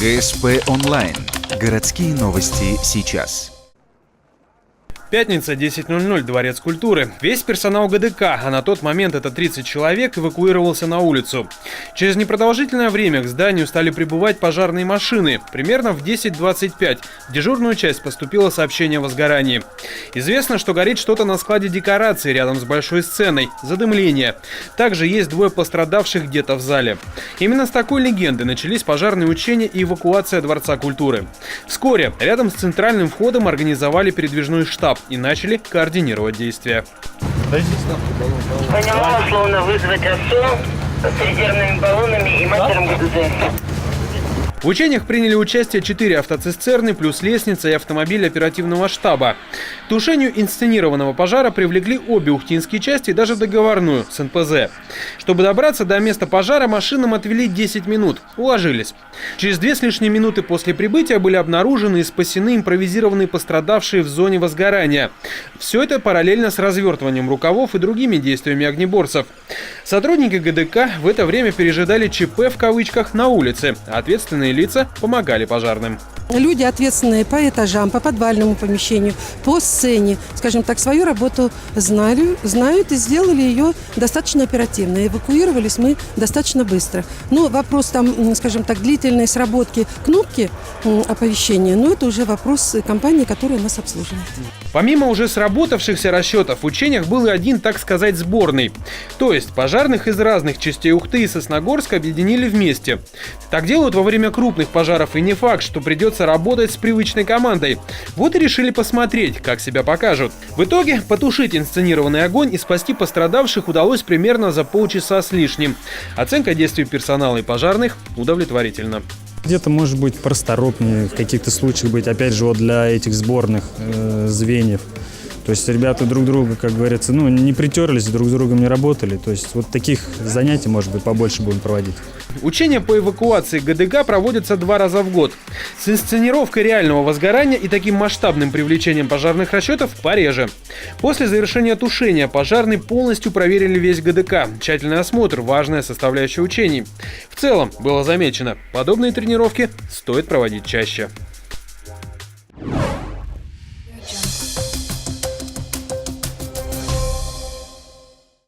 ГСП онлайн. Городские новости сейчас. Пятница, 10:00, Дворец культуры. Весь персонал ГДК, а на тот момент это 30 человек, эвакуировался на улицу. Через непродолжительное время к зданию стали прибывать пожарные машины. Примерно в 10:25 в дежурную часть поступило сообщение о возгорании. Известно, что горит что-то на складе декораций рядом с большой сценой. Задымление. Также есть двое пострадавших где-то в зале. Именно с такой легенды начались пожарные учения и эвакуация Дворца культуры. Вскоре рядом с центральным входом организовали передвижной штаб и начали координировать действия. Поняла, условно вызвать ОСО с резервными баллонами и мастером ГДЗ. В учениях приняли участие 4 автоцистерны, плюс лестница и автомобиль оперативного штаба. К тушению инсценированного пожара привлекли обе ухтинские части и даже договорную с НПЗ. Чтобы добраться до места пожара, машинам отвели 10 минут. Уложились. Через 2 с лишним минуты после прибытия были обнаружены и спасены импровизированные пострадавшие в зоне возгорания. Все это параллельно с развертыванием рукавов и другими действиями огнеборцев. Сотрудники ГДК в это время пережидали ЧП в кавычках на улице, а ответственные лица помогали пожарным. Люди, ответственные по этажам, по подвальному помещению, по сцене, скажем так, свою работу знают и сделали ее достаточно оперативно. Эвакуировались мы достаточно быстро. Но вопрос там, скажем так, длительной сработки кнопки оповещения, это уже вопрос компании, которая нас обслуживает. Помимо уже сработавшихся расчетов, в учениях был и один, так сказать, сборный. То есть пожарных из разных частей Ухты и Сосногорска объединили вместе. Так делают во время крупных пожаров, и не факт, что придется работать с привычной командой. Вот и решили посмотреть, как себя покажут. В итоге потушить инсценированный огонь и спасти пострадавших удалось примерно за полчаса с лишним. Оценка действий персонала и пожарных удовлетворительна. Где-то, может быть, просторопнее в каких-то случаях быть, опять же, вот для этих сборных звеньев. То есть ребята друг друга, как говорится, не притерлись, друг с другом не работали. То есть вот таких занятий, может быть, побольше будем проводить. Учения по эвакуации ГДК проводятся 2 раза в год. С инсценировкой реального возгорания и таким масштабным привлечением пожарных расчетов пореже. После завершения тушения пожарные полностью проверили весь ГДК. Тщательный осмотр – важная составляющая учений. В целом, было замечено, подобные тренировки стоит проводить чаще.